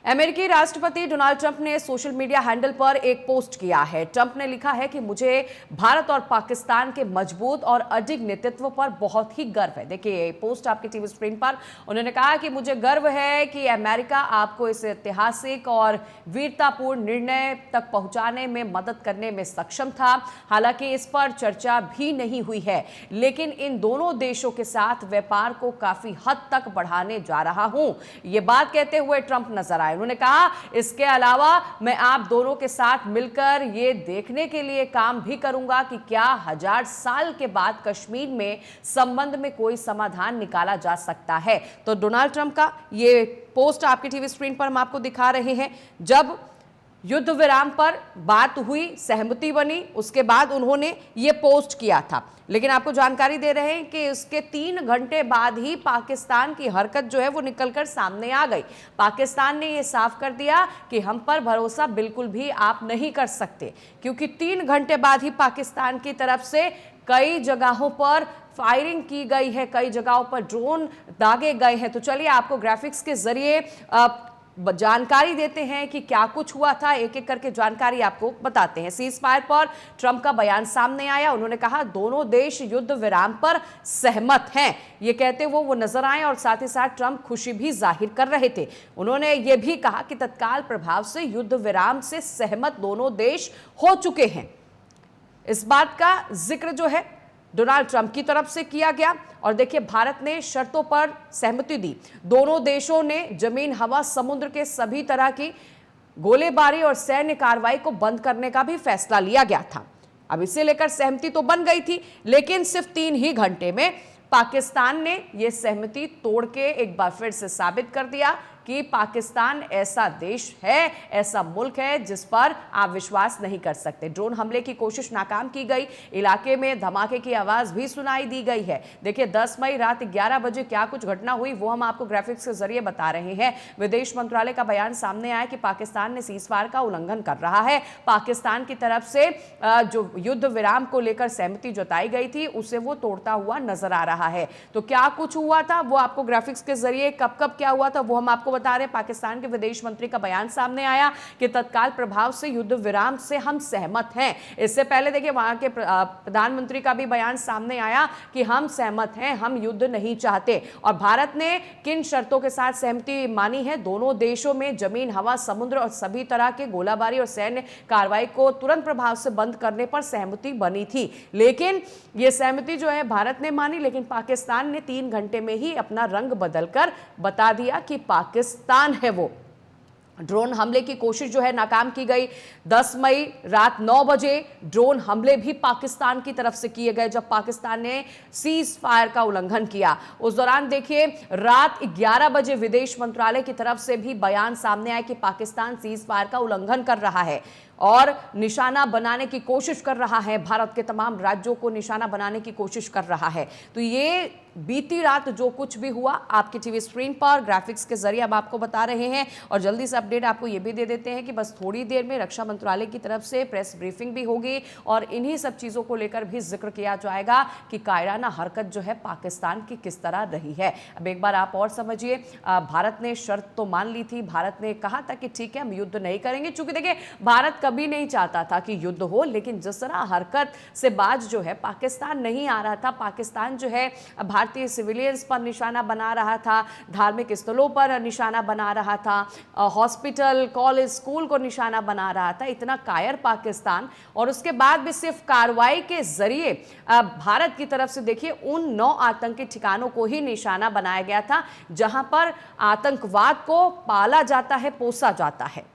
अमेरिकी राष्ट्रपति Donald Trump ने सोशल मीडिया हैंडल पर एक पोस्ट किया है। ट्रंप ने लिखा है कि मुझे भारत और पाकिस्तान के मजबूत और अडिग नेतृत्व पर बहुत ही गर्व है। देखिए पोस्ट आपकी टीवी स्क्रीन पर। उन्होंने कहा कि मुझे गर्व है कि अमेरिका आपको इस ऐतिहासिक और वीरतापूर्ण निर्णय तक पहुंचाने में मदद करने में सक्षम था। हालांकि इस पर चर्चा भी नहीं हुई है, लेकिन इन दोनों देशों के साथ व्यापार को काफी हद तक बढ़ाने जा रहा हूं। ये बात कहते हुए ट्रंप नजर आए। उन्होंने कहा, इसके अलावा मैं आप दोनों के साथ मिलकर ये देखने के लिए काम भी करूंगा कि क्या 1000 साल के बाद कश्मीर में संबंध में कोई समाधान निकाला जा सकता है। तो डोनाल्ड ट्रंप का ये पोस्ट आपकी टीवी स्क्रीन पर हम आपको दिखा रहे हैं। जब युद्ध विराम पर बात हुई, सहमति बनी, उसके बाद उन्होंने ये पोस्ट किया था। लेकिन आपको जानकारी दे रहे हैं कि उसके 3 घंटे बाद ही पाकिस्तान की हरकत जो है वो निकलकर सामने आ गई। पाकिस्तान ने ये साफ कर दिया कि हम पर भरोसा बिल्कुल भी आप नहीं कर सकते, क्योंकि 3 घंटे बाद ही पाकिस्तान की तरफ से कई जगहों पर फायरिंग की गई है, कई जगहों पर ड्रोन दागे गए हैं। तो चलिए आपको ग्राफिक्स के जरिए जानकारी देते हैं कि क्या कुछ हुआ था। एक एक करके जानकारी आपको बताते हैं। सीज फायर पर ट्रंप का बयान सामने आया। उन्होंने कहा दोनों देश युद्ध विराम पर सहमत हैं। ये कहते हुए वो नजर आए और साथ ही साथ ट्रंप खुशी भी जाहिर कर रहे थे। उन्होंने ये भी कहा कि तत्काल प्रभाव से युद्ध विराम से सहमत दोनों देश हो चुके हैं। इस बात का जिक्र जो है डोनाल्ड ट्रंप की तरफ से किया गया। और देखिए भारत ने शर्तों पर सहमति दी। दोनों देशों ने जमीन, हवा, समुद्र के सभी तरह की गोलीबारी और सैन्य कार्रवाई को बंद करने का भी फैसला लिया गया था। अब इसे लेकर सहमति तो बन गई थी, लेकिन सिर्फ 3 ही घंटे में पाकिस्तान ने यह सहमति तोड़ के एक बार फिर से साबित कर दिया कि पाकिस्तान ऐसा देश है, ऐसा मुल्क है जिस पर आप विश्वास नहीं कर सकते। ड्रोन हमले की कोशिश नाकाम की गई। इलाके में धमाके की आवाज भी सुनाई दी गई है। देखिए 10 मई रात 11 बजे क्या कुछ घटना हुई वो हम आपको ग्राफिक्स के जरिए बता रहे हैं। विदेश मंत्रालय का बयान सामने आया कि पाकिस्तान ने सीजफायर का उल्लंघन कर रहा है। पाकिस्तान की तरफ से जो युद्ध विराम को लेकर सहमति जताई गई थी उसे वो तोड़ता हुआ नजर आ रहा है। तो क्या कुछ हुआ था वो आपको ग्राफिक्स के जरिए, कब कब क्या हुआ था वो हम आपको बता रहे। पाकिस्तान के विदेश मंत्री का बयान सामने आया कि तत्काल प्रभाव से युद्ध विराम से हम सहमत हैं। इससे पहले देखिए वहां के प्रधानमंत्री का भी बयान सामने आया कि हम सहमत हैं, हम युद्ध नहीं चाहते। और भारत ने किन शर्तों के साथ सहमति मानी है? दोनों देशों में जमीन, हवा, समुद्र और सभी तरह के गोलाबारी और सैन्य कार्रवाई को तुरंत प्रभाव से बंद करने पर सहमति बनी थी। लेकिन यह सहमति जो है भारत ने मानी, लेकिन पाकिस्तान ने 3 घंटे में ही अपना रंग बदलकर बता दिया कि पाकिस्तान है वो। ड्रोन हमले की कोशिश जो है नाकाम की गई। 10 मई रात 9 बजे ड्रोन हमले भी पाकिस्तान की तरफ से किए गए, जब पाकिस्तान ने सीज फायर का उल्लंघन किया। उस दौरान देखिए रात 11 बजे विदेश मंत्रालय की तरफ से भी बयान सामने आया कि पाकिस्तान सीज फायर का उल्लंघन कर रहा है और निशाना बनाने की कोशिश कर रहा है, भारत के तमाम राज्यों को निशाना बनाने की कोशिश कर रहा है। तो ये बीती रात जो कुछ भी हुआ आपकी टीवी स्क्रीन पर ग्राफिक्स के जरिए अब आपको बता रहे हैं। और जल्दी से अपडेट आपको ये भी दे देते हैं कि बस थोड़ी देर में रक्षा मंत्रालय की तरफ से प्रेस ब्रीफिंग भी होगी और इन्हीं सब चीज़ों को लेकर भी जिक्र किया जाएगा कि कायराना हरकत जो है पाकिस्तान की किस तरह रही है। अब एक बार आप और समझिए, भारत ने शर्त तो मान ली थी। भारत ने कहा था कि ठीक है हम युद्ध नहीं करेंगे, चूंकि देखिए भारत कभी नहीं चाहता था कि युद्ध हो, लेकिन जिस तरह हरकत से बाज जो है पाकिस्तान नहीं आ रहा था। पाकिस्तान जो है भारतीय सिविलियंस पर निशाना बना रहा था, धार्मिक स्थलों पर निशाना बना रहा था, हॉस्पिटल, कॉलेज, स्कूल को निशाना बना रहा था। इतना कायर पाकिस्तान, और उसके बाद भी सिर्फ कार्रवाई के जरिए भारत की तरफ से देखिए उन 9 आतंकी ठिकानों को ही निशाना बनाया गया था जहां पर आतंकवाद को पाला जाता है, पोसा जाता है।